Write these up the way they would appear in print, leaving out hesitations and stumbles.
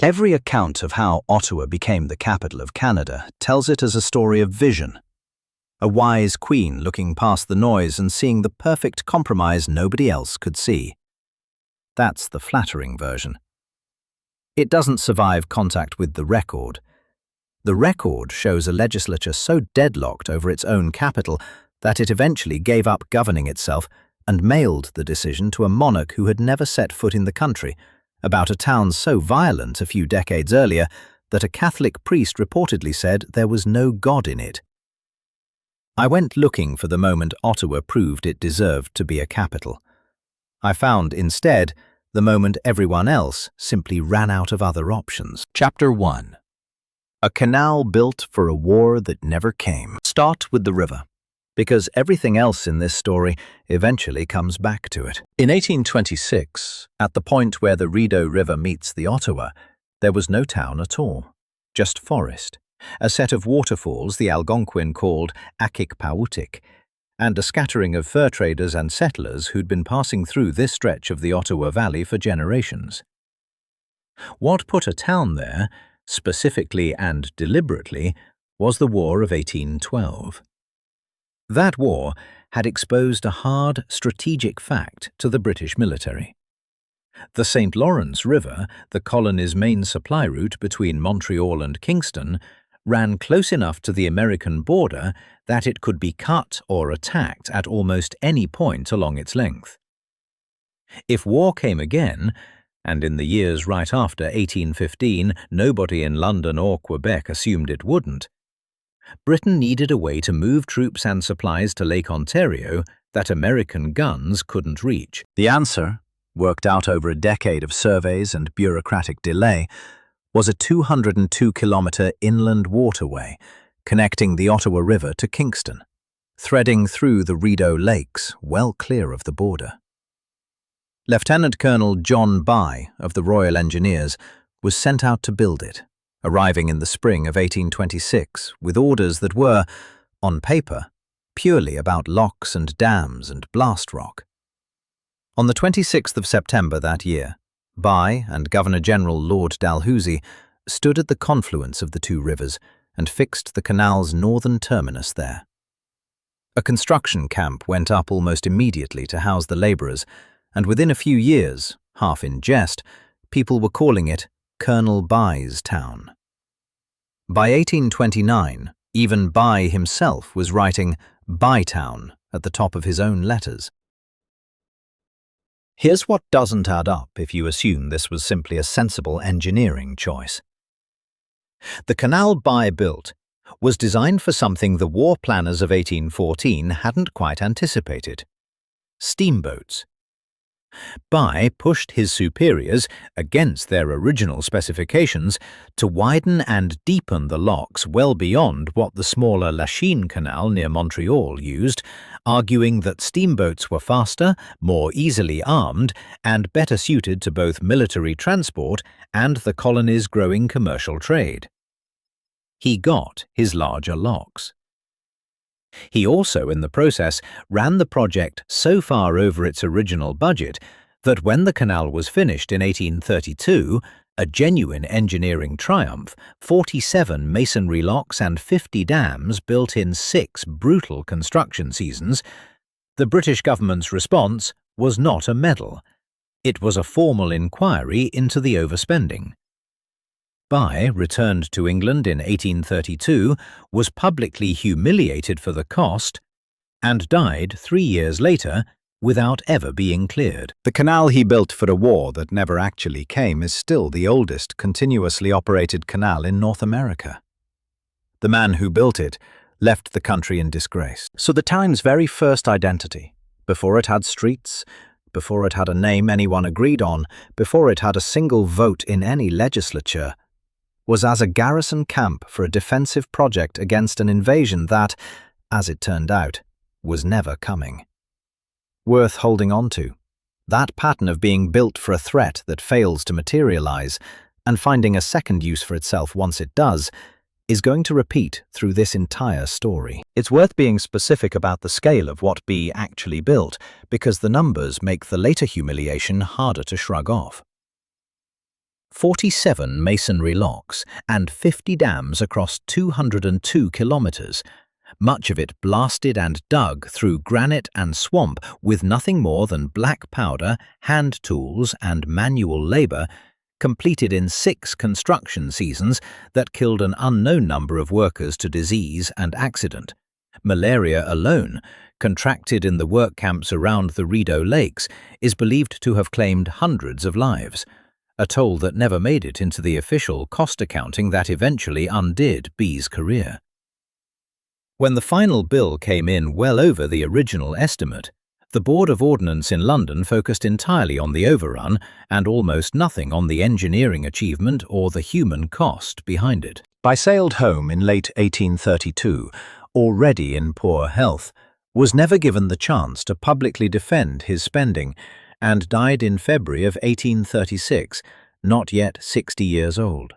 Every account of how Ottawa became the capital of Canada tells it as a story of vision. A wise queen looking past the noise and seeing the perfect compromise nobody else could see. That's the flattering version. It doesn't survive contact with the record. The record shows a legislature so deadlocked over its own capital that it eventually gave up governing itself and mailed the decision to a monarch who had never set foot in the country, about a town so violent a few decades earlier that a Catholic priest reportedly said there was no God in it. I went looking for the moment Ottawa proved it deserved to be a capital. I found, instead, the moment everyone else simply ran out of other options. Chapter 1. A canal built for a war that never came. Start with the river, because everything else in this story eventually comes back to it. In 1826, at the point where the Rideau River meets the Ottawa, there was no town at all, just forest, a set of waterfalls the Algonquin called Akikpawutik, and a scattering of fur traders and settlers who'd been passing through this stretch of the Ottawa Valley for generations. What put a town there, specifically and deliberately, was the War of 1812. That war had exposed a hard, strategic fact to the British military. The St. Lawrence River, the colony's main supply route between Montreal and Kingston, ran close enough to the American border that it could be cut or attacked at almost any point along its length. If war came again, and in the years right after 1815 nobody in London or Quebec assumed it wouldn't, Britain needed a way to move troops and supplies to Lake Ontario that American guns couldn't reach. The answer, worked out over a decade of surveys and bureaucratic delay, was a 202-kilometre inland waterway connecting the Ottawa River to Kingston, threading through the Rideau Lakes well clear of the border. Lieutenant Colonel John By of the Royal Engineers was sent out to build it, arriving in the spring of 1826 with orders that were, on paper, purely about locks and dams and blast rock. On the 26th of September that year, By and Governor-General Lord Dalhousie stood at the confluence of the two rivers and fixed the canal's northern terminus there. A construction camp went up almost immediately to house the labourers, and within a few years, half in jest, people were calling it Colonel By's town. By 1829, even By himself was writing Bytown at the top of his own letters. Here's what doesn't add up if you assume this was simply a sensible engineering choice. The canal By built was designed for something the war planners of 1814 hadn't quite anticipated: steamboats. By pushed his superiors, against their original specifications, to widen and deepen the locks well beyond what the smaller Lachine Canal near Montreal used, arguing that steamboats were faster, more easily armed, and better suited to both military transport and the colony's growing commercial trade. He got his larger locks. He also, in the process, ran the project so far over its original budget that when the canal was finished in 1832, a genuine engineering triumph, 47 masonry locks and 50 dams built in 6 brutal construction seasons, the British government's response was not a medal. It was a formal inquiry into the overspending. By returned to England in 1832, was publicly humiliated for the cost, and died 3 years later without ever being cleared. The canal he built for a war that never actually came is still the oldest continuously operated canal in North America. The man who built it left the country in disgrace. So the town's very first identity, before it had streets, before it had a name anyone agreed on, before it had a single vote in any legislature, was as a garrison camp for a defensive project against an invasion that, as it turned out, was never coming. Worth holding on to. That pattern of being built for a threat that fails to materialize, and finding a second use for itself once it does, is going to repeat through this entire story. It's worth being specific about the scale of what B actually built, because the numbers make the later humiliation harder to shrug off. 47 masonry locks, and 50 dams across 202 kilometers, much of it blasted and dug through granite and swamp with nothing more than black powder, hand tools, and manual labor, completed in 6 construction seasons that killed an unknown number of workers to disease and accident. Malaria alone, contracted in the work camps around the Rideau Lakes, is believed to have claimed hundreds of lives, a toll that never made it into the official cost accounting that eventually undid B's career. When the final bill came in well over the original estimate, the Board of Ordnance in London focused entirely on the overrun and almost nothing on the engineering achievement or the human cost behind it. By sailed home in late 1832, already in poor health, was never given the chance to publicly defend his spending, and died in February of 1836, not yet 60 years old.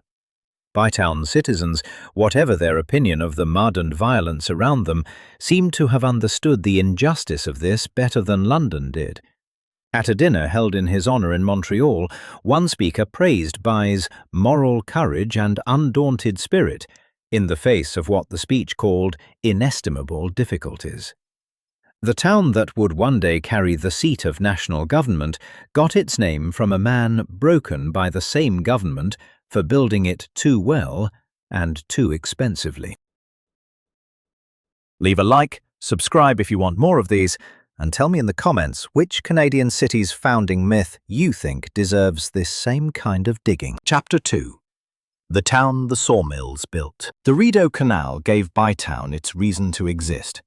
Bytown citizens, whatever their opinion of the mud and violence around them, seem to have understood the injustice of this better than London did. At a dinner held in his honor in Montreal, one speaker praised By's moral courage and undaunted spirit in the face of what the speech called inestimable difficulties. The town that would one day carry the seat of national government got its name from a man broken by the same government for building it too well and too expensively. Leave a like, subscribe if you want more of these, and tell me in the comments which Canadian city's founding myth you think deserves this same kind of digging. Chapter 2. The town the sawmills built. The Rideau Canal gave Bytown its reason to exist.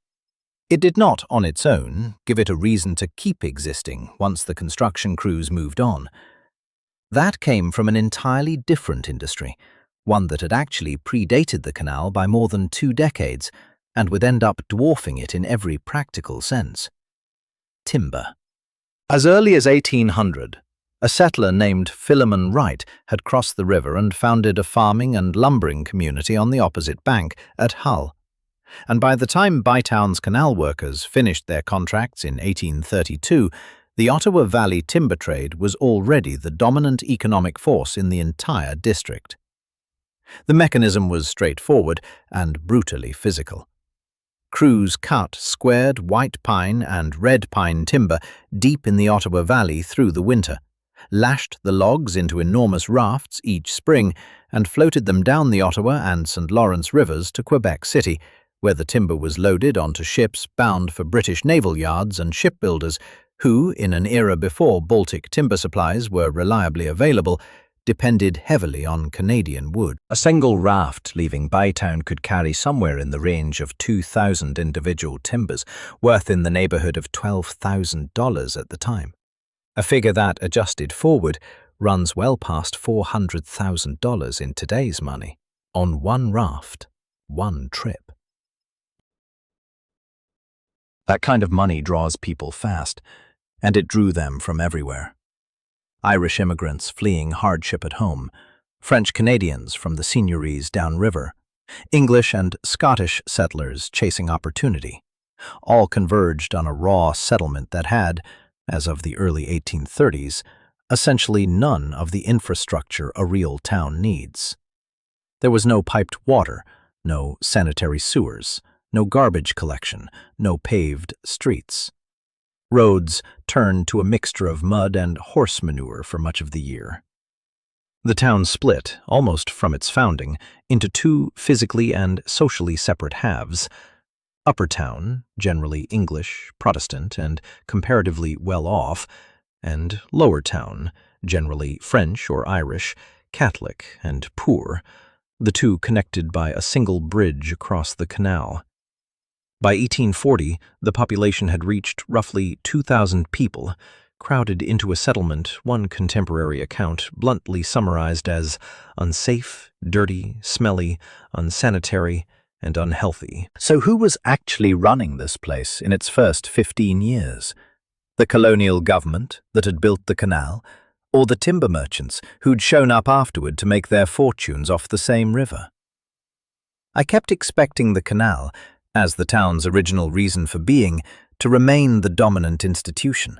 It did not, on its own, give it a reason to keep existing once the construction crews moved on. That came from an entirely different industry, one that had actually predated the canal by more than 2 decades and would end up dwarfing it in every practical sense. Timber. As early as 1800, a settler named Philemon Wright had crossed the river and founded a farming and lumbering community on the opposite bank at Hull. And by the time Bytown's canal workers finished their contracts in 1832, the Ottawa Valley timber trade was already the dominant economic force in the entire district. The mechanism was straightforward and brutally physical. Crews cut squared white pine and red pine timber deep in the Ottawa Valley through the winter, lashed the logs into enormous rafts each spring, and floated them down the Ottawa and St. Lawrence rivers to Quebec City, where the timber was loaded onto ships bound for British naval yards and shipbuilders who, in an era before Baltic timber supplies were reliably available, depended heavily on Canadian wood. A single raft leaving Bytown could carry somewhere in the range of 2,000 individual timbers, worth in the neighborhood of $12,000 at the time. A figure that, adjusted forward, runs well past $400,000 in today's money, on one raft, one trip. That kind of money draws people fast, and it drew them from everywhere. Irish immigrants fleeing hardship at home, French Canadians from the seigneuries downriver, English and Scottish settlers chasing opportunity, all converged on a raw settlement that had, as of the early 1830s, essentially none of the infrastructure a real town needs. There was no piped water, no sanitary sewers, no garbage collection, no paved streets. Roads turned to a mixture of mud and horse manure for much of the year. The town split, almost from its founding, into 2 physically and socially separate halves. Upper Town, generally English, Protestant, and comparatively well-off, and Lower Town, generally French or Irish, Catholic, and poor, the two connected by a single bridge across the canal. By 1840, the population had reached roughly 2,000 people, crowded into a settlement one contemporary account bluntly summarized as unsafe, dirty, smelly, unsanitary, and unhealthy. So who was actually running this place in its first 15 years? The colonial government that had built the canal, or the timber merchants who'd shown up afterward to make their fortunes off the same river? I kept expecting the canal, as the town's original reason for being, to remain the dominant institution.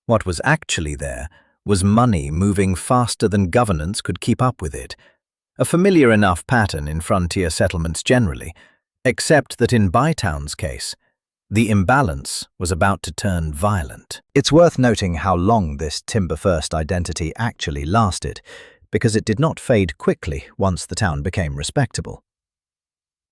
What was actually there was money moving faster than governance could keep up with it, a familiar enough pattern in frontier settlements generally, except that in Bytown's case, the imbalance was about to turn violent. It's worth noting how long this timber-first identity actually lasted, because it did not fade quickly once the town became respectable.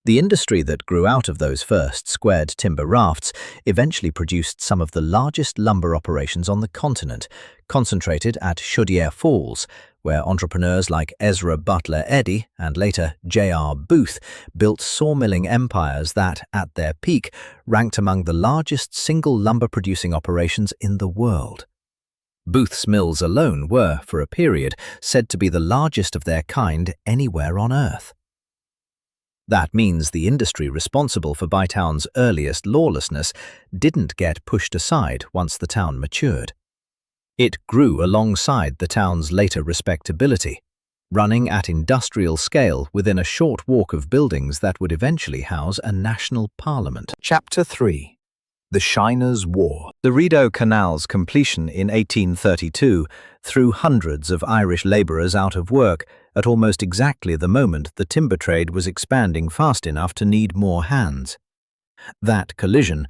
The industry that grew out of those first squared timber rafts eventually produced some of the largest lumber operations on the continent, concentrated at Chaudiere Falls, where entrepreneurs like Ezra Butler Eddy and later J.R. Booth built sawmilling empires that, at their peak, ranked among the largest single lumber-producing operations in the world. Booth's mills alone were, for a period, said to be the largest of their kind anywhere on Earth. That means the industry responsible for Bytown's earliest lawlessness didn't get pushed aside once the town matured. It grew alongside the town's later respectability, running at industrial scale within a short walk of buildings that would eventually house a national parliament. Chapter 3. The Shiners' War. The Rideau Canal's completion in 1832 threw hundreds of Irish labourers out of work at almost exactly the moment the timber trade was expanding fast enough to need more hands. That collision,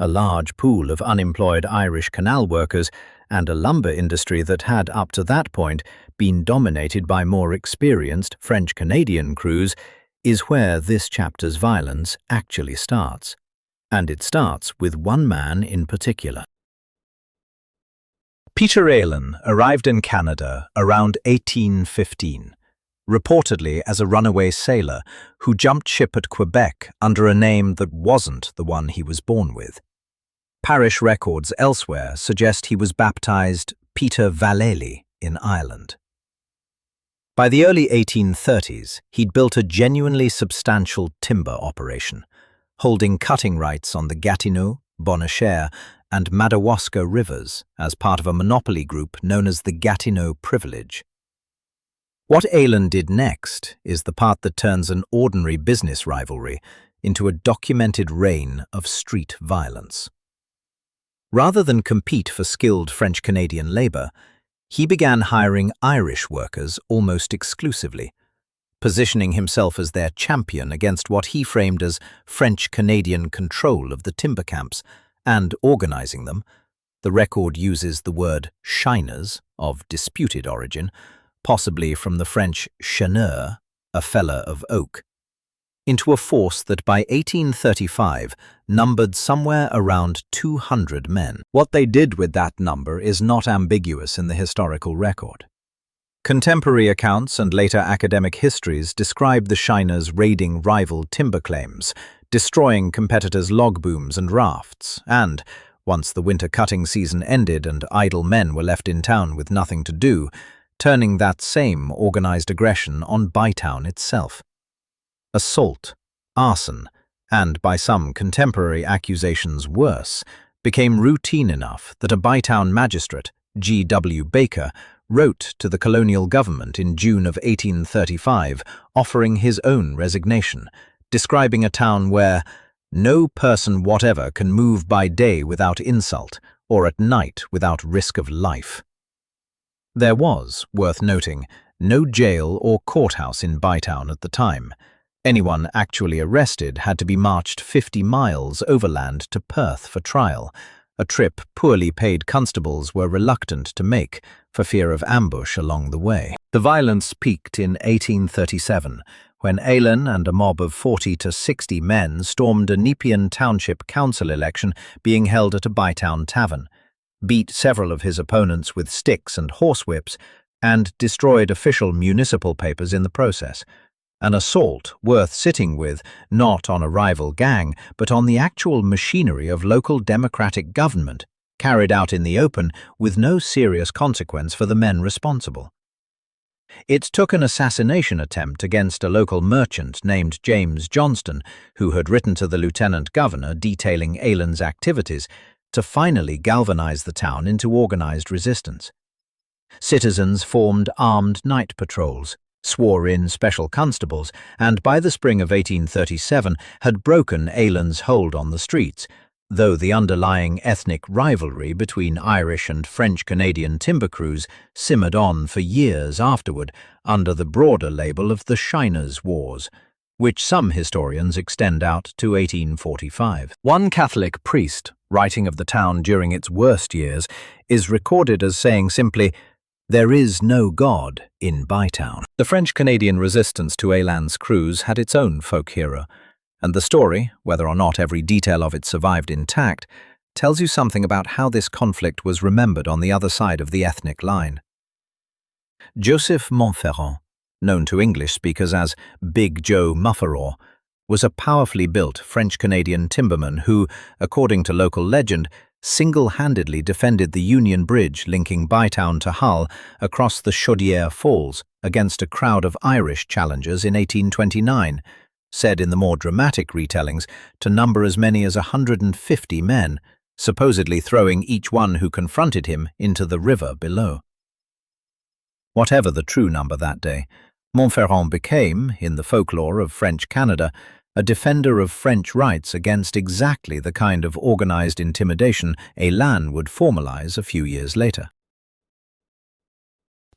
a large pool of unemployed Irish canal workers and a lumber industry that had up to that point been dominated by more experienced French-Canadian crews, is where this chapter's violence actually starts. And it starts with one man in particular. Peter Aylen arrived in Canada around 1815, reportedly as a runaway sailor who jumped ship at Quebec under a name that wasn't the one he was born with. Parish records elsewhere suggest he was baptized Peter Vallely in Ireland. By the early 1830s, he'd built a genuinely substantial timber operation, holding cutting rights on the Gatineau, Bonnechere, and Madawaska rivers as part of a monopoly group known as the Gatineau Privilege. What Aylen did next is the part that turns an ordinary business rivalry into a documented reign of street violence. Rather than compete for skilled French-Canadian labor, he began hiring Irish workers almost exclusively, positioning himself as their champion against what he framed as French-Canadian control of the timber camps and organizing them. The record uses the word shiners of disputed origin, possibly from the French chaneur, a feller of oak, into a force that by 1835 numbered somewhere around 200 men. What they did with that number is not ambiguous in the historical record. Contemporary accounts and later academic histories describe the shiners raiding rival timber claims, destroying competitors' log booms and rafts, and, once the winter cutting season ended and idle men were left in town with nothing to do, turning that same organized aggression on Bytown itself. Assault, arson, and by some contemporary accusations worse, became routine enough that a Bytown magistrate, G.W. Baker, wrote to the colonial government in June of 1835 offering his own resignation, describing a town where no person whatever can move by day without insult or at night without risk of life. There was, worth noting, no jail or courthouse in Bytown at the time. Anyone actually arrested had to be marched 50 miles overland to Perth for trial, a trip poorly paid constables were reluctant to make for fear of ambush along the way. The violence peaked in 1837, when Aylen and a mob of 40 to 60 men stormed a Nepean Township Council election being held at a Bytown tavern, beat several of his opponents with sticks and horsewhips, and destroyed official municipal papers in the process. An assault worth sitting with, not on a rival gang, but on the actual machinery of local democratic government, carried out in the open with no serious consequence for the men responsible. It took an assassination attempt against a local merchant named James Johnston, who had written to the lieutenant governor detailing Aylen's activities, to finally galvanize the town into organized resistance. Citizens formed armed night patrols, swore in special constables, and by the spring of 1837 had broken Aylen's hold on the streets, though the underlying ethnic rivalry between Irish and French-Canadian timber crews simmered on for years afterward under the broader label of the Shiners' Wars, which some historians extend out to 1845. One Catholic priest, writing of the town during its worst years, is recorded as saying simply, "There is no God in Bytown." The French-Canadian resistance to Élan's crews had its own folk hero, and the story, whether or not every detail of it survived intact, tells you something about how this conflict was remembered on the other side of the ethnic line. Joseph Montferrand, known to English speakers as Big Joe Mufferaw, was a powerfully built French-Canadian timberman who, according to local legend, single-handedly defended the Union Bridge linking Bytown to Hull across the Chaudière Falls against a crowd of Irish challengers in 1829, said in the more dramatic retellings to number as many as 150 men, supposedly throwing each one who confronted him into the river below. Whatever the true number that day, Montferrand became, in the folklore of French Canada, a defender of French rights against exactly the kind of organized intimidation Élan would formalize a few years later.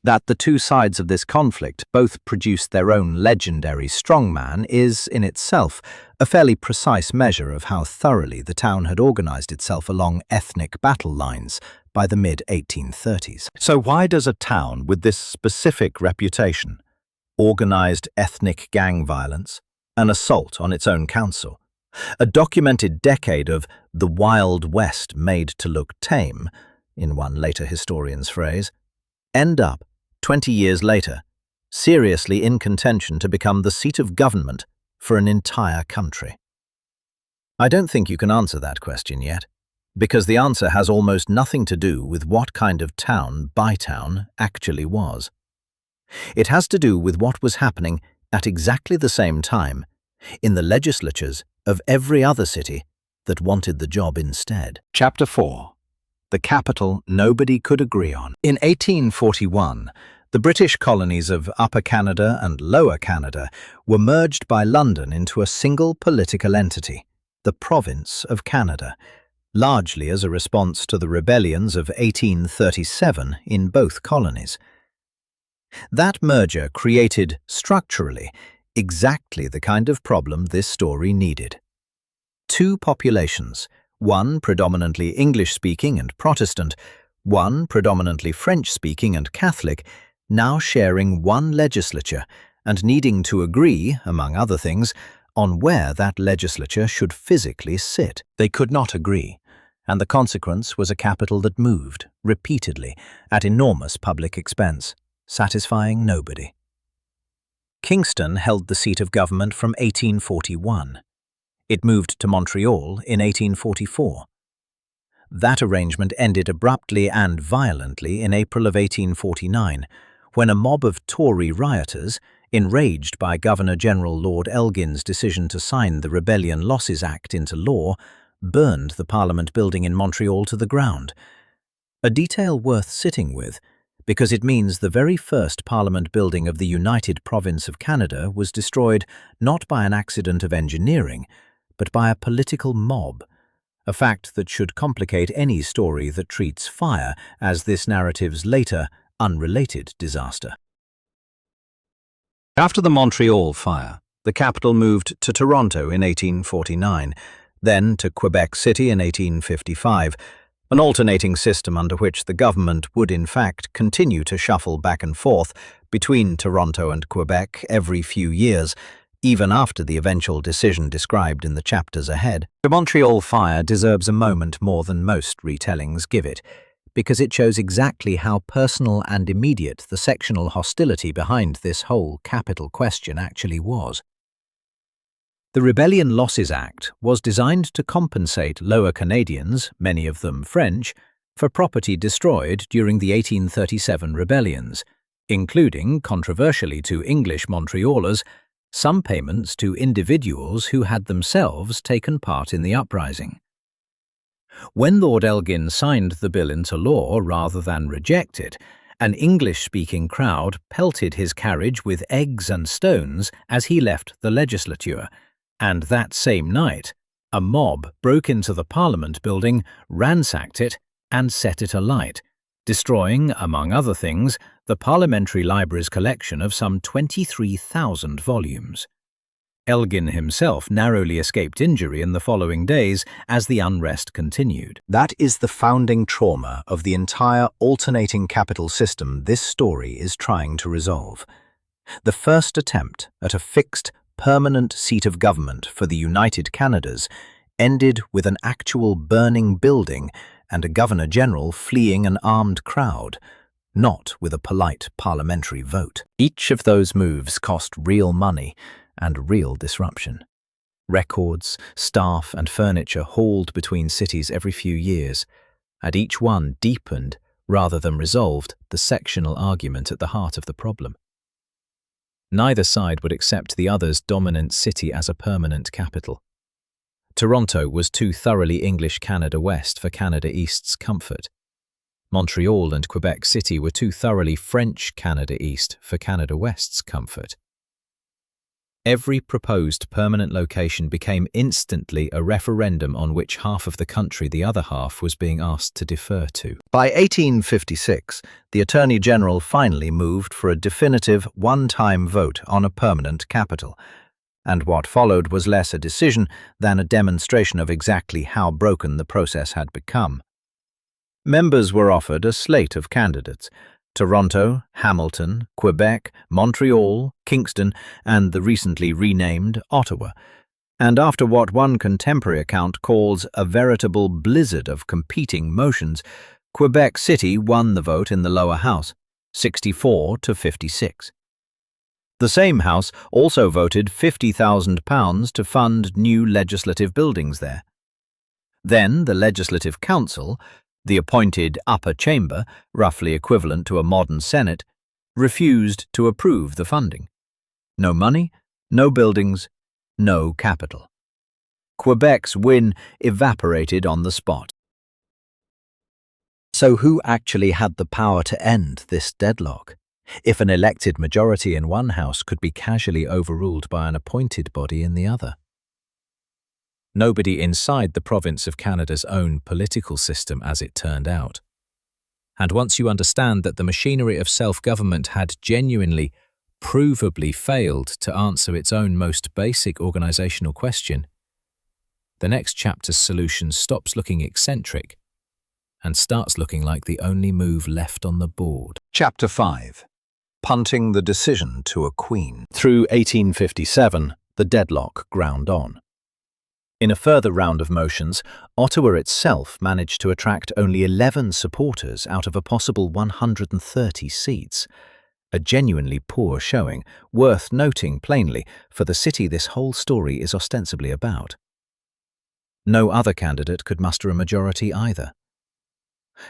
That the two sides of this conflict both produced their own legendary strongman is, in itself, a fairly precise measure of how thoroughly the town had organized itself along ethnic battle lines by the mid-1830s. So why does a town with this specific reputation, organized ethnic gang violence, an assault on its own council, a documented decade of the Wild West made to look tame, in one later historian's phrase, end up, 20 years later, seriously in contention to become the seat of government for an entire country? I don't think you can answer that question yet, because the answer has almost nothing to do with what kind of town Bytown actually was. It has to do with what was happening at exactly the same time in the legislatures of every other city that wanted the job instead. Chapter 4. The capital nobody could agree on. In 1841, the British colonies of Upper Canada and Lower Canada were merged by London into a single political entity, the Province of Canada, largely as a response to the rebellions of 1837 in both colonies. That merger created, structurally, exactly the kind of problem this story needed. Two populations, one predominantly English-speaking and Protestant, one predominantly French-speaking and Catholic, now sharing one legislature and needing to agree, among other things, on where that legislature should physically sit. They could not agree, and the consequence was a capital that moved, repeatedly, at enormous public expense, satisfying nobody. Kingston held the seat of government from 1841. It moved to Montreal in 1844. That arrangement ended abruptly and violently in April of 1849, when a mob of Tory rioters, enraged by Governor-General Lord Elgin's decision to sign the Rebellion Losses Act into law, burned the Parliament building in Montreal to the ground. A detail worth sitting with, because it means the very first Parliament building of the United Province of Canada was destroyed not by an accident of engineering, but by a political mob, a fact that should complicate any story that treats fire as this narrative's later, unrelated disaster. After the Montreal fire, the capital moved to Toronto in 1849, then to Quebec City in 1855, an alternating system under which the government would in fact continue to shuffle back and forth between Toronto and Quebec every few years, even after the eventual decision described in the chapters ahead. The Montreal fire deserves a moment more than most retellings give it, because it shows exactly how personal and immediate the sectional hostility behind this whole capital question actually was. The Rebellion Losses Act was designed to compensate Lower Canadians, many of them French, for property destroyed during the 1837 rebellions, including, controversially to English Montrealers, some payments to individuals who had themselves taken part in the uprising. When Lord Elgin signed the bill into law rather than reject it, an English-speaking crowd pelted his carriage with eggs and stones as he left the legislature, and that same night, A mob broke into the Parliament building, ransacked it, and set it alight, destroying, among other things, the Parliamentary Library's collection of some 23,000 volumes. Elgin himself narrowly escaped injury in the following days as the unrest continued. That is the founding trauma of the entire alternating capital system this story is trying to resolve. The first attempt at a fixed, permanent seat of government for the United Canadas ended with an actual burning building and a Governor-General fleeing an armed crowd, not with a polite parliamentary vote. Each of those moves cost real money and real disruption. Records, staff, and furniture hauled between cities every few years, and each one deepened, rather than resolved, the sectional argument at the heart of the problem. Neither side would accept the other's dominant city as a permanent capital. Toronto was too thoroughly English Canada West for Canada East's comfort. Montreal and Quebec City were too thoroughly French Canada East for Canada West's comfort. Every proposed permanent location became instantly a referendum on which half of the country the other half was being asked to defer to. By 1856, the Attorney General finally moved for a definitive one-time vote on a permanent capital, and what followed was less a decision than a demonstration of exactly how broken the process had become. Members were offered a slate of candidates: Toronto, Hamilton, Quebec, Montreal, Kingston, and the recently renamed Ottawa. And after what one contemporary account calls a veritable blizzard of competing motions, Quebec City won the vote in the lower house, 64 to 56. The same house also voted £50,000 to fund new legislative buildings there. Then the Legislative Council, the appointed upper chamber, roughly equivalent to a modern Senate, refused to approve the funding. No money, no buildings, no capital. Quebec's win evaporated on the spot. So who actually had the power to end this deadlock? If an elected majority in one house could be casually overruled by an appointed body in the other? Nobody inside the province of Canada's own political system, as it turned out. And once you understand that the machinery of self-government had genuinely, provably failed to answer its own most basic organisational question, the next chapter's solution stops looking eccentric and starts looking like the only move left on the board. Chapter 5. Punting the decision to a queen. Through 1857, the deadlock ground on. In a further round of motions, Ottawa itself managed to attract only 11 supporters out of a possible 130 seats. A genuinely poor showing, worth noting plainly for the city this whole story is ostensibly about. No other candidate could muster a majority either.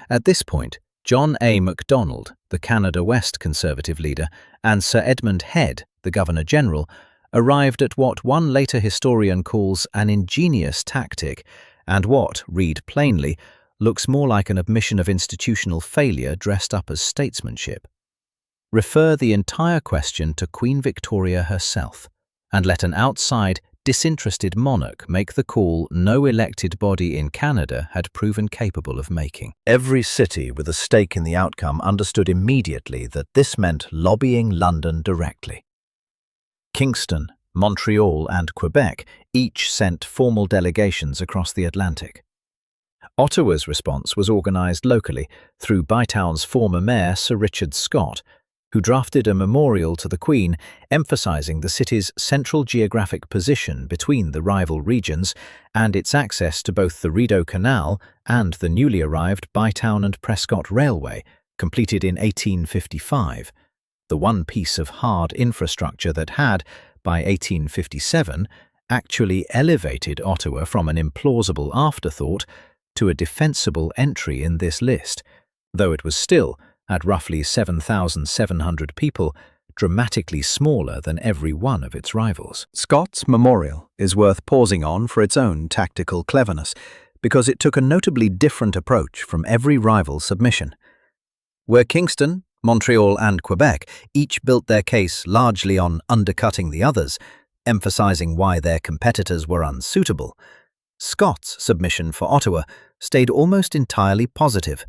At this point, John A. Macdonald, the Canada West Conservative leader, and Sir Edmund Head, the Governor-General, arrived at what one later historian calls an ingenious tactic, and what, read plainly, looks more like an admission of institutional failure dressed up as statesmanship. Refer the entire question to Queen Victoria herself, and let an outside, disinterested monarch make the call no elected body in Canada had proven capable of making. Every city with a stake in the outcome understood immediately that this meant lobbying London directly. Kingston, Montreal, and Quebec each sent formal delegations across the Atlantic. Ottawa's response was organised locally through Bytown's former mayor, Sir Richard Scott, who drafted a memorial to the Queen emphasising the city's central geographic position between the rival regions and its access to both the Rideau Canal and the newly arrived Bytown and Prescott Railway, completed in 1855, the one piece of hard infrastructure that had, by 1857, actually elevated Ottawa from an implausible afterthought to a defensible entry in this list, though it was still, at roughly 7,700 people, dramatically smaller than every one of its rivals. Scott's memorial is worth pausing on for its own tactical cleverness, because it took a notably different approach from every rival submission. Where Kingston, Montreal, and Quebec each built their case largely on undercutting the others, emphasizing why their competitors were unsuitable, Scott's submission for Ottawa stayed almost entirely positive,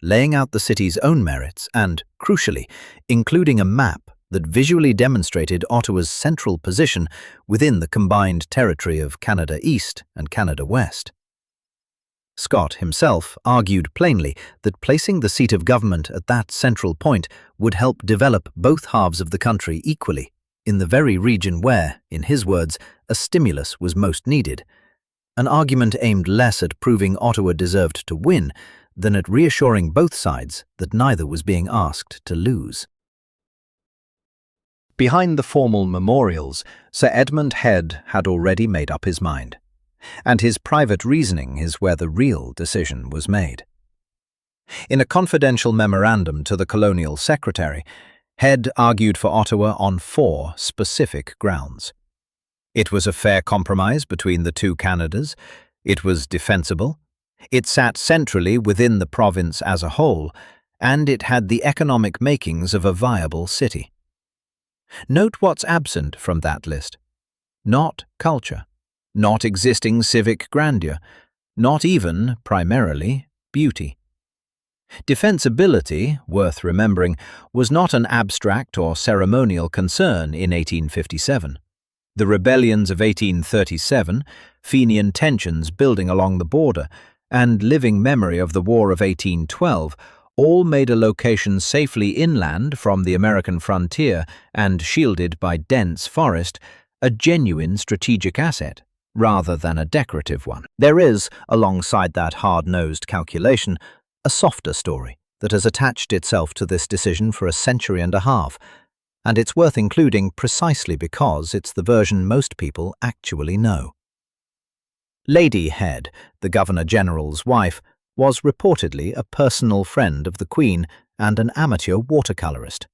laying out the city's own merits and, crucially, including a map that visually demonstrated Ottawa's central position within the combined territory of Canada East and Canada West. Scott himself argued plainly that placing the seat of government at that central point would help develop both halves of the country equally, in the very region where, in his words, a stimulus was most needed, an argument aimed less at proving Ottawa deserved to win than at reassuring both sides that neither was being asked to lose. Behind the formal memorials, Sir Edmund Head had already made up his mind, and his private reasoning is where the real decision was made. In a confidential memorandum to the Colonial Secretary, Head argued for Ottawa on 4 specific grounds. It was a fair compromise between the two Canadas, it was defensible, it sat centrally within the province as a whole, and it had the economic makings of a viable city. Note what's absent from that list. Not culture, not existing civic grandeur, not even, primarily, beauty. Defensibility, worth remembering, was not an abstract or ceremonial concern in 1857. The rebellions of 1837, Fenian tensions building along the border, and living memory of the War of 1812 all made a location safely inland from the American frontier and shielded by dense forest a genuine strategic asset, rather than a decorative one. There is, alongside that hard-nosed calculation, a softer story that has attached itself to this decision for a century and a half, and it's worth including precisely because it's the version most people actually know. Lady Head, the Governor-General's wife, was reportedly a personal friend of the Queen and an amateur watercolourist.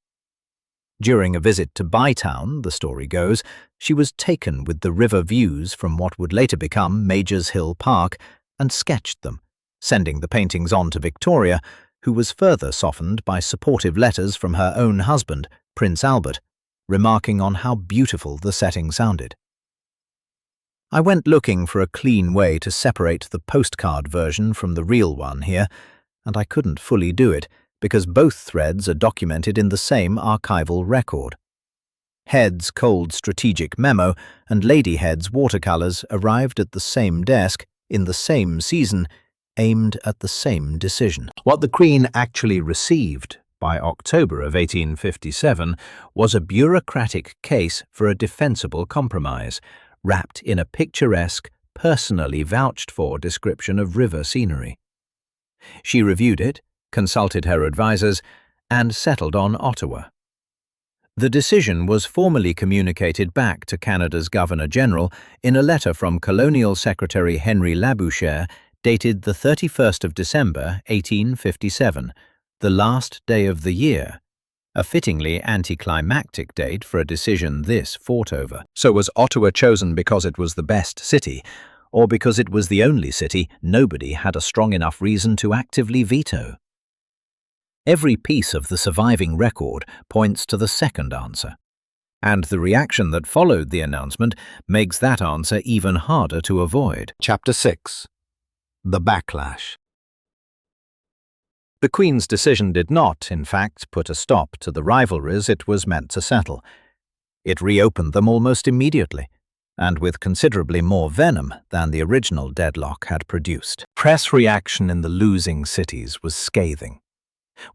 During a visit to Bytown, the story goes, she was taken with the river views from what would later become Major's Hill Park and sketched them, sending the paintings on to Victoria, who was further softened by supportive letters from her own husband, Prince Albert, remarking on how beautiful the setting sounded. I went looking for a clean way to separate the postcard version from the real one here, and I couldn't fully do it because both threads are documented in the same archival record. Head's cold strategic memo and Lady Head's watercolours arrived at the same desk, in the same season, aimed at the same decision. What the Queen actually received by October of 1857 was a bureaucratic case for a defensible compromise, wrapped in a picturesque, personally vouched-for description of river scenery. She reviewed it, consulted her advisers, and settled on Ottawa. The decision was formally communicated back to Canada's Governor-General in a letter from Colonial Secretary Henry Labouchere dated the 31st of December, 1857, the last day of the year, a fittingly anticlimactic date for a decision this fought over. So was Ottawa chosen because it was the best city, or because it was the only city nobody had a strong enough reason to actively veto? Every piece of the surviving record points to the second answer, and the reaction that followed the announcement makes that answer even harder to avoid. Chapter 6. The Backlash. The Queen's decision did not, in fact, put a stop to the rivalries it was meant to settle. It reopened them almost immediately, and with considerably more venom than the original deadlock had produced. Press reaction in the losing cities was scathing.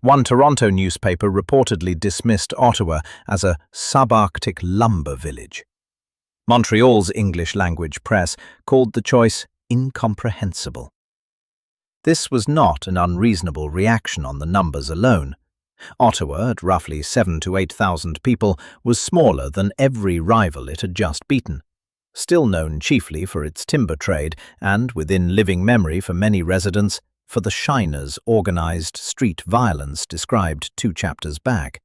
One Toronto newspaper reportedly dismissed Ottawa as a subarctic lumber village. Montreal's English-language press called the choice incomprehensible. This was not an unreasonable reaction on the numbers alone. Ottawa, at roughly 7,000 to 8,000 people, was smaller than every rival it had just beaten, still known chiefly for its timber trade and, within living memory for many residents, for the shiners' organized street violence described 2 chapters back.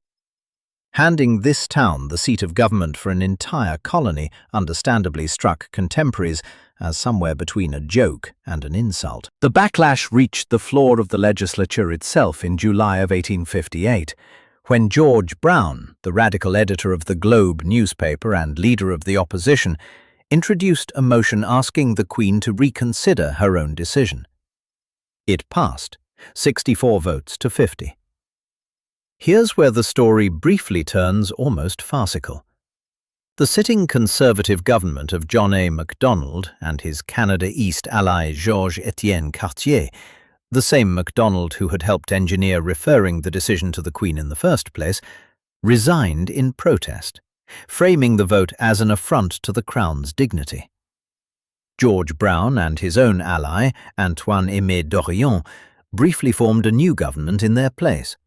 Handing this town the seat of government for an entire colony understandably struck contemporaries as somewhere between a joke and an insult. The backlash reached the floor of the legislature itself in July of 1858, when George Brown, the radical editor of the Globe newspaper and leader of the opposition, introduced a motion asking the Queen to reconsider her own decision. It passed, 64 votes to 50. Here's where the story briefly turns almost farcical. The sitting Conservative government of John A. Macdonald and his Canada East ally Georges-Étienne Cartier, the same Macdonald who had helped engineer referring the decision to the Queen in the first place, resigned in protest, framing the vote as an affront to the Crown's dignity. George Brown and his own ally, Antoine-Aimé Dorion, briefly formed a new government in their place.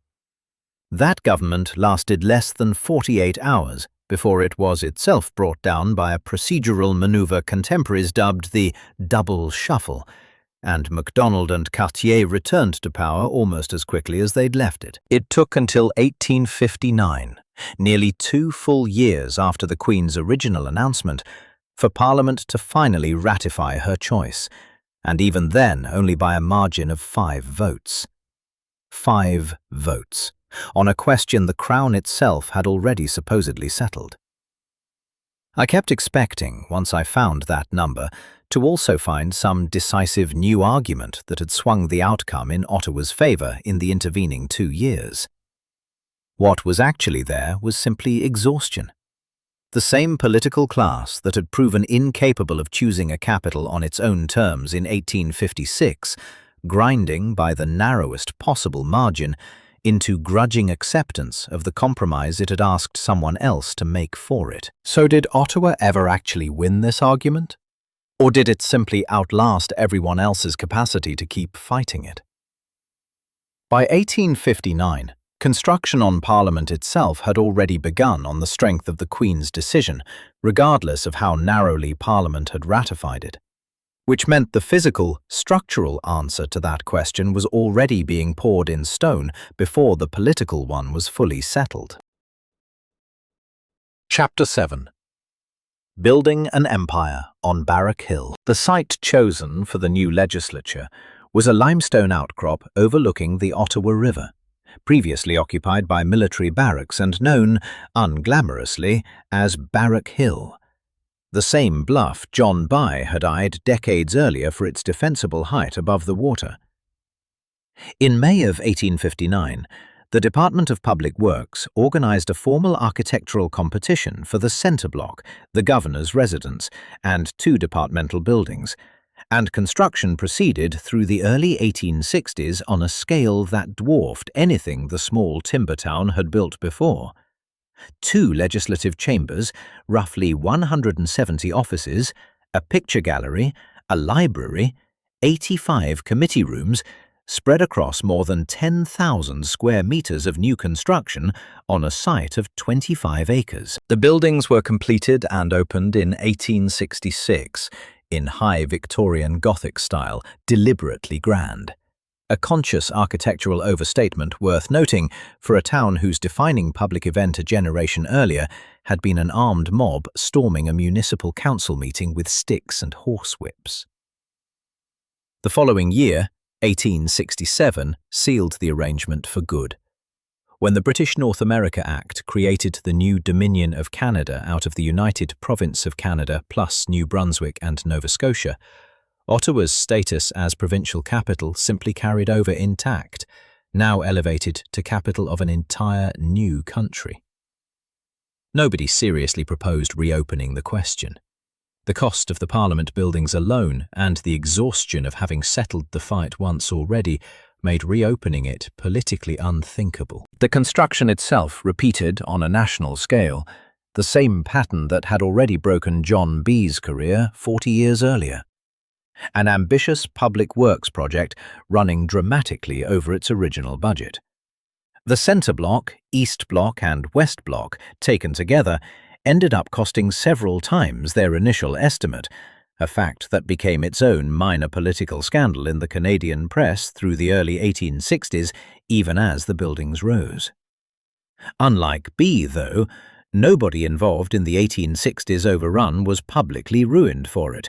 That government lasted less than 48 hours before it was itself brought down by a procedural maneuver contemporaries dubbed the double shuffle, and Macdonald and Cartier returned to power almost as quickly as they'd left it. It took until 1859, nearly 2 full years after the Queen's original announcement, for Parliament to finally ratify her choice, and even then only by a margin of 5 votes. 5 votes, on a question the Crown itself had already supposedly settled. I kept expecting, once I found that number, to also find some decisive new argument that had swung the outcome in Ottawa's favour in the intervening 2 years. What was actually there was simply exhaustion. The same political class that had proven incapable of choosing a capital on its own terms in 1856, grinding by the narrowest possible margin into grudging acceptance of the compromise it had asked someone else to make for it. So did Ottawa ever actually win this argument? Or did it simply outlast everyone else's capacity to keep fighting it? By 1859, construction on Parliament itself had already begun on the strength of the Queen's decision, regardless of how narrowly Parliament had ratified it, which meant the physical, structural answer to that question was already being poured in stone before the political one was fully settled. Chapter 7. Building an Empire on Barrack Hill. The site chosen for the new legislature was a limestone outcrop overlooking the Ottawa River, previously occupied by military barracks and known, unglamorously, as Barrack Hill, the same bluff John By had eyed decades earlier for its defensible height above the water. In May of 1859, the Department of Public Works organized a formal architectural competition for the Centre Block, the governor's residence, and 2 departmental buildings, and construction proceeded through the early 1860s on a scale that dwarfed anything the small timber town had built before. 2 legislative chambers, roughly 170 offices, a picture gallery, a library, 85 committee rooms, spread across more than 10,000 square meters of new construction on a site of 25 acres. The buildings were completed and opened in 1866, in high Victorian Gothic style, deliberately grand. A conscious architectural overstatement worth noting for a town whose defining public event a generation earlier had been an armed mob storming a municipal council meeting with sticks and horsewhips. The following year, 1867, sealed the arrangement for good. When the British North America Act created the new Dominion of Canada out of the United Province of Canada plus New Brunswick and Nova Scotia, Ottawa's status as provincial capital simply carried over intact, now elevated to capital of an entire new country. Nobody seriously proposed reopening the question. The cost of the Parliament buildings alone and the exhaustion of having settled the fight once already made reopening it politically unthinkable. The construction itself repeated on a national scale the same pattern that had already broken John B's career 40 years earlier. An ambitious public works project running dramatically over its original budget. The Centre Block, East Block and West Block, taken together, ended up costing several times their initial estimate, a fact that became its own minor political scandal in the Canadian press through the early 1860s, even as the buildings rose. Unlike B, though, nobody involved in the 1860s overrun was publicly ruined for it.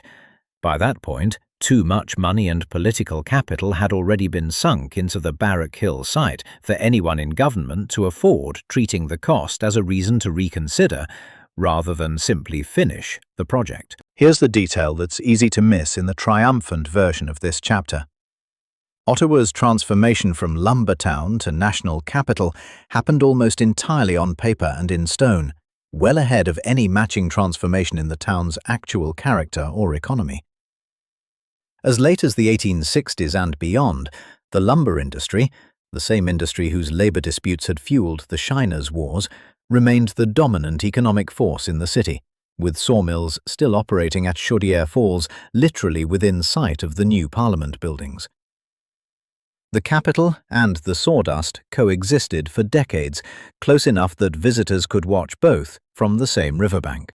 By that point, too much money and political capital had already been sunk into the Barrack Hill site for anyone in government to afford treating the cost as a reason to reconsider rather than simply finish the project. Here's the detail that's easy to miss in the triumphant version of this chapter. Ottawa's transformation from lumber town to national capital happened almost entirely on paper and in stone, well ahead of any matching transformation in the town's actual character or economy. As late as the 1860s and beyond, the lumber industry, the same industry whose labor disputes had fueled the Shiners' Wars, remained the dominant economic force in the city, with sawmills still operating at Chaudière Falls, literally within sight of the new Parliament buildings. The capital and the sawdust coexisted for decades, close enough that visitors could watch both from the same riverbank.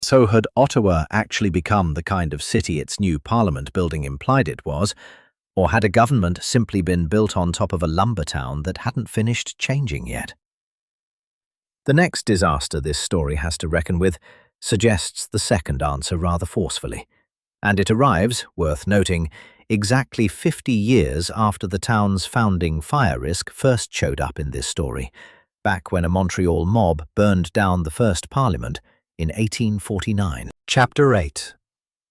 So had Ottawa actually become the kind of city its new Parliament building implied it was, or had a government simply been built on top of a lumber town that hadn't finished changing yet? The next disaster this story has to reckon with suggests the second answer rather forcefully, and it arrives, worth noting, exactly 50 years after the town's founding fire risk first showed up in this story, back when a Montreal mob burned down the first Parliament in 1849. Chapter 8.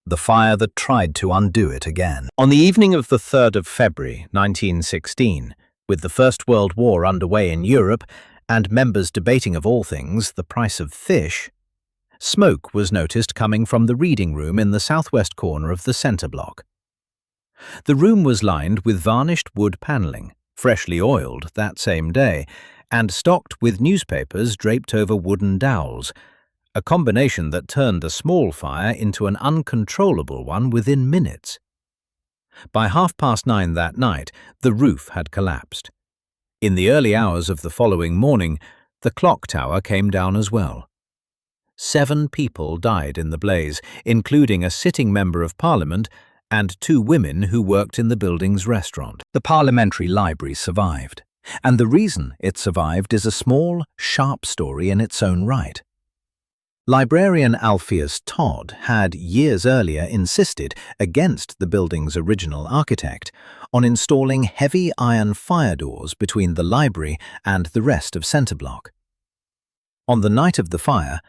The Fire That Tried to Undo It Again. On the evening of the 3rd of February, 1916, with the First World War underway in Europe and members debating of all things the price of fish, smoke was noticed coming from the reading room in the southwest corner of the centre block. The room was lined with varnished wood panelling, freshly oiled that same day, and stocked with newspapers draped over wooden dowels, a combination that turned a small fire into an uncontrollable one within minutes. By 9:30 that night, the roof had collapsed. In the early hours of the following morning, the clock tower came down as well. 7 people died in the blaze, including a sitting member of Parliament and 2 women who worked in the building's restaurant. The Parliamentary Library survived, and the reason it survived is a small, sharp story in its own right. Librarian Alpheus Todd had years earlier insisted, against the building's original architect, on installing heavy iron fire doors between the library and the rest of Centre Block. On the night of the fire,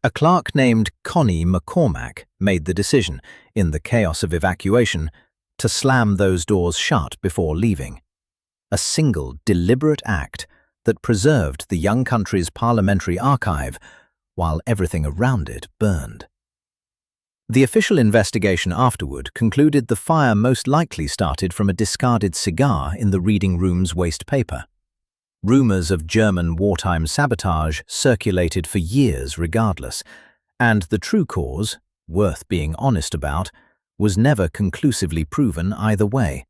a clerk named Connie McCormack made the decision, in the chaos of evacuation, to slam those doors shut before leaving. A single, deliberate act that preserved the young country's parliamentary archive while everything around it burned. The official investigation afterward concluded the fire most likely started from a discarded cigar in the reading room's waste paper. Rumors of German wartime sabotage circulated for years regardless, and the true cause, worth being honest about, was never conclusively proven either way.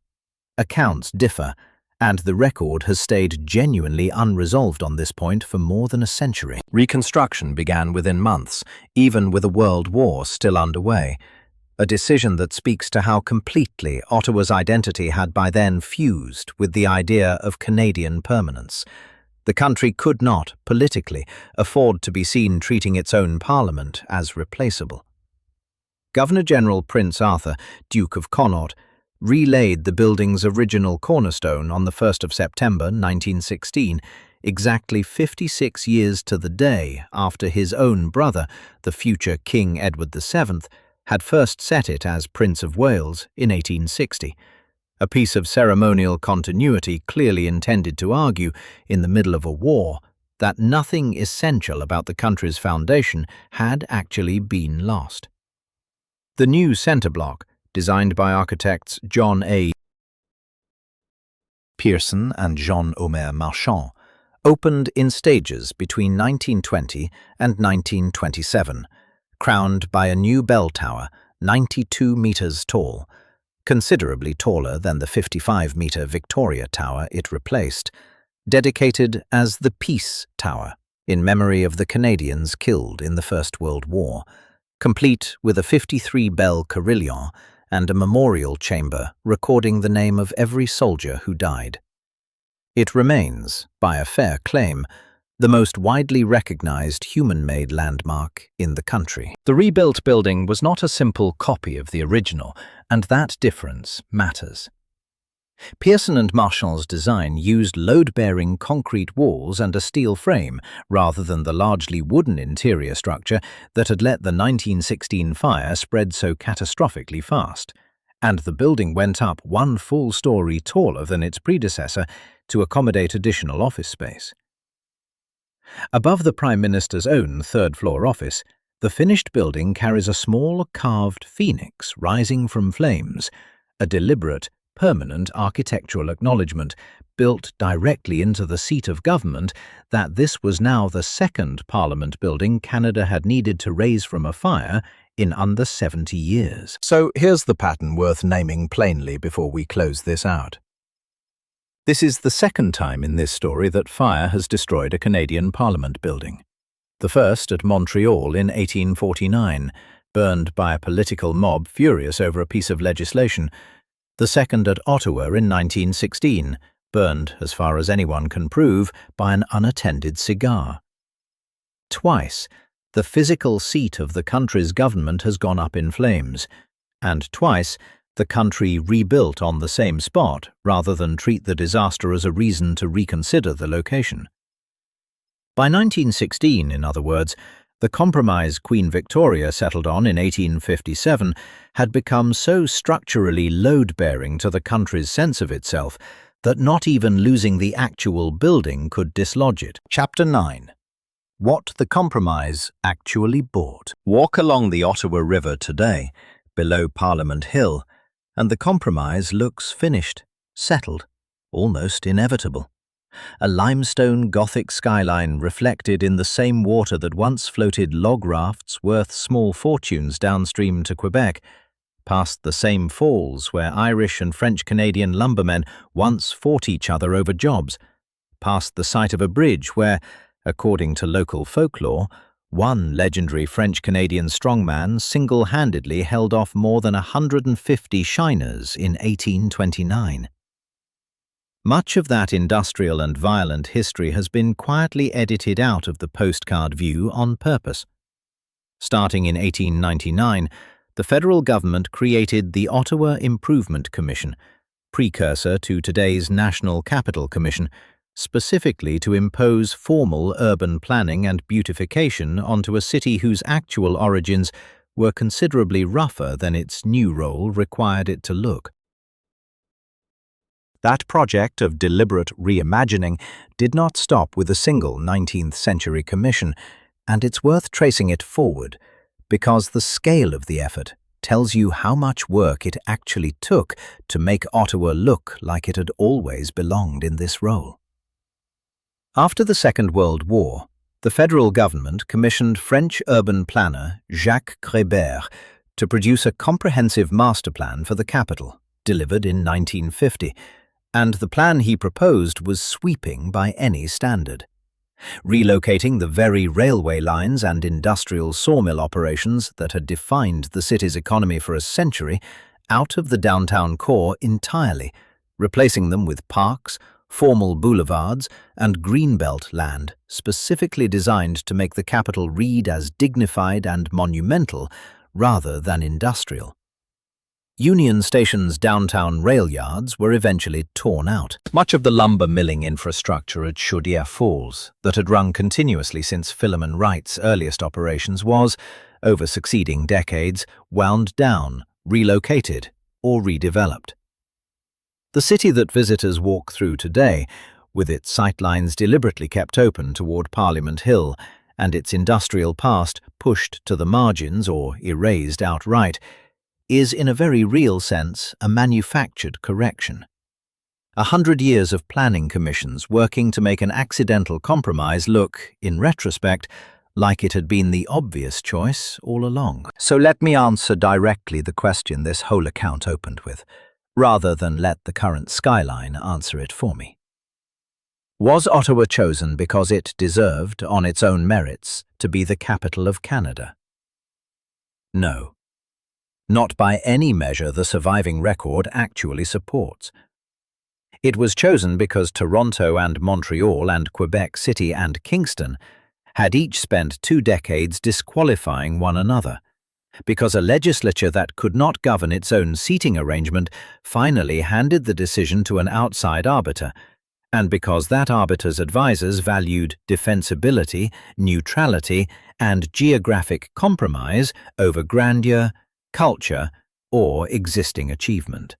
Accounts differ, and the record has stayed genuinely unresolved on this point for more than a century. Reconstruction began within months, even with a world war still underway, a decision that speaks to how completely Ottawa's identity had by then fused with the idea of Canadian permanence. The country could not, politically, afford to be seen treating its own parliament as replaceable. Governor-General Prince Arthur, Duke of Connaught, relaid the building's original cornerstone on the 1st of September 1916, exactly 56 years to the day after his own brother, the future King Edward VII, had first set it as Prince of Wales in 1860, a piece of ceremonial continuity clearly intended to argue, in the middle of a war, that nothing essential about the country's foundation had actually been lost. The new centre block, designed by architects John A. Pearson and Jean-Omer Marchand, opened in stages between 1920 and 1927, crowned by a new bell tower 92 meters tall, considerably taller than the 55-meter Victoria Tower it replaced, dedicated as the Peace Tower in memory of the Canadians killed in the First World War, complete with a 53-bell carillon and a memorial chamber recording the name of every soldier who died. It remains, by a fair claim, the most widely recognized human-made landmark in the country. The rebuilt building was not a simple copy of the original, and that difference matters. Pearson and Marchand's design used load-bearing concrete walls and a steel frame rather than the largely wooden interior structure that had let the 1916 fire spread so catastrophically fast, and the building went up one full story taller than its predecessor to accommodate additional office space. Above the Prime Minister's own third-floor office, the finished building carries a small carved phoenix rising from flames, a deliberate, permanent architectural acknowledgement built directly into the seat of government that this was now the second Parliament building Canada had needed to raise from a fire in under 70 years. So here's the pattern worth naming plainly before we close this out. This is the second time in this story that fire has destroyed a Canadian Parliament building. The first at Montreal in 1849, burned by a political mob furious over a piece of legislation. The second at Ottawa in 1916, burned, as far as anyone can prove, by an unattended cigar. Twice, the physical seat of the country's government has gone up in flames, and twice, the country rebuilt on the same spot rather than treat the disaster as a reason to reconsider the location. By 1916, in other words, the compromise Queen Victoria settled on in 1857 had become so structurally load-bearing to the country's sense of itself that not even losing the actual building could dislodge it. Chapter 9. What the compromise actually bought. Walk along the Ottawa River today, below Parliament Hill, and the compromise looks finished, settled, almost inevitable. A limestone Gothic skyline reflected in the same water that once floated log rafts worth small fortunes downstream to Quebec, past the same falls where Irish and French-Canadian lumbermen once fought each other over jobs, past the site of a bridge where, according to local folklore, one legendary French-Canadian strongman single-handedly held off more than 150 shiners in 1829. Much of that industrial and violent history has been quietly edited out of the postcard view on purpose. Starting in 1899, the federal government created the Ottawa Improvement Commission, precursor to today's National Capital Commission, specifically to impose formal urban planning and beautification onto a city whose actual origins were considerably rougher than its new role required it to look. That project of deliberate reimagining did not stop with a single 19th-century commission, and it's worth tracing it forward, because the scale of the effort tells you how much work it actually took to make Ottawa look like it had always belonged in this role. After the Second World War, the federal government commissioned French urban planner Jacques Kréber to produce a comprehensive master plan for the capital, delivered in 1950, and the plan he proposed was sweeping by any standard. Relocating the very railway lines and industrial sawmill operations that had defined the city's economy for a century out of the downtown core entirely, replacing them with parks, formal boulevards, and greenbelt land specifically designed to make the capital read as dignified and monumental rather than industrial. Union Station's downtown rail yards were eventually torn out. Much of the lumber milling infrastructure at Chaudière Falls, that had run continuously since Philemon Wright's earliest operations, was, over succeeding decades, wound down, relocated, or redeveloped. The city that visitors walk through today, with its sightlines deliberately kept open toward Parliament Hill and its industrial past pushed to the margins or erased outright, is in a very real sense a manufactured correction. 100 years of planning commissions working to make an accidental compromise look, in retrospect, like it had been the obvious choice all along. So let me answer directly the question this whole account opened with, rather than let the current skyline answer it for me. Was Ottawa chosen because it deserved, on its own merits, to be the capital of Canada? No. Not by any measure the surviving record actually supports. It was chosen because Toronto and Montreal and Quebec City and Kingston had each spent 2 decades disqualifying one another, because a legislature that could not govern its own seating arrangement finally handed the decision to an outside arbiter, and because that arbiter's advisers valued defensibility, neutrality, and geographic compromise over grandeur, culture, or existing achievement.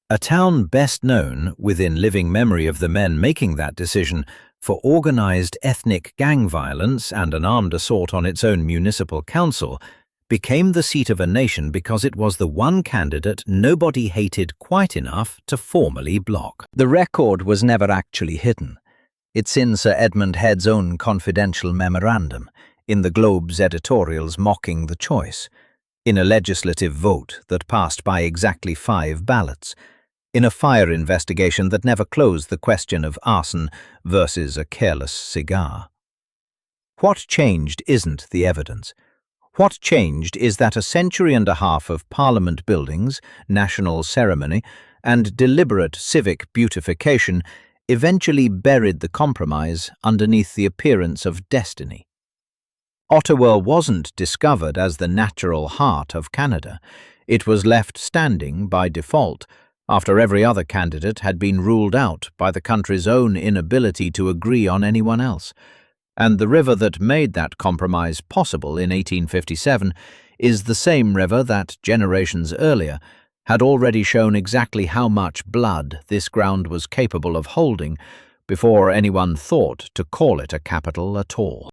A town best known, within living memory of the men making that decision, for organized ethnic gang violence and an armed assault on its own municipal council, became the seat of a nation because it was the one candidate nobody hated quite enough to formally block. The record was never actually hidden. It's in Sir Edmund Head's own confidential memorandum, in the Globe's editorials mocking the choice, in a legislative vote that passed by exactly 5 ballots, in a fire investigation that never closed the question of arson versus a careless cigar. What changed isn't the evidence. What changed is that a century and a half of Parliament buildings, national ceremony, and deliberate civic beautification eventually buried the compromise underneath the appearance of destiny. Ottawa wasn't discovered as the natural heart of Canada. It was left standing by default, after every other candidate had been ruled out by the country's own inability to agree on anyone else. And the river that made that compromise possible in 1857 is the same river that, generations earlier, had already shown exactly how much blood this ground was capable of holding before anyone thought to call it a capital at all.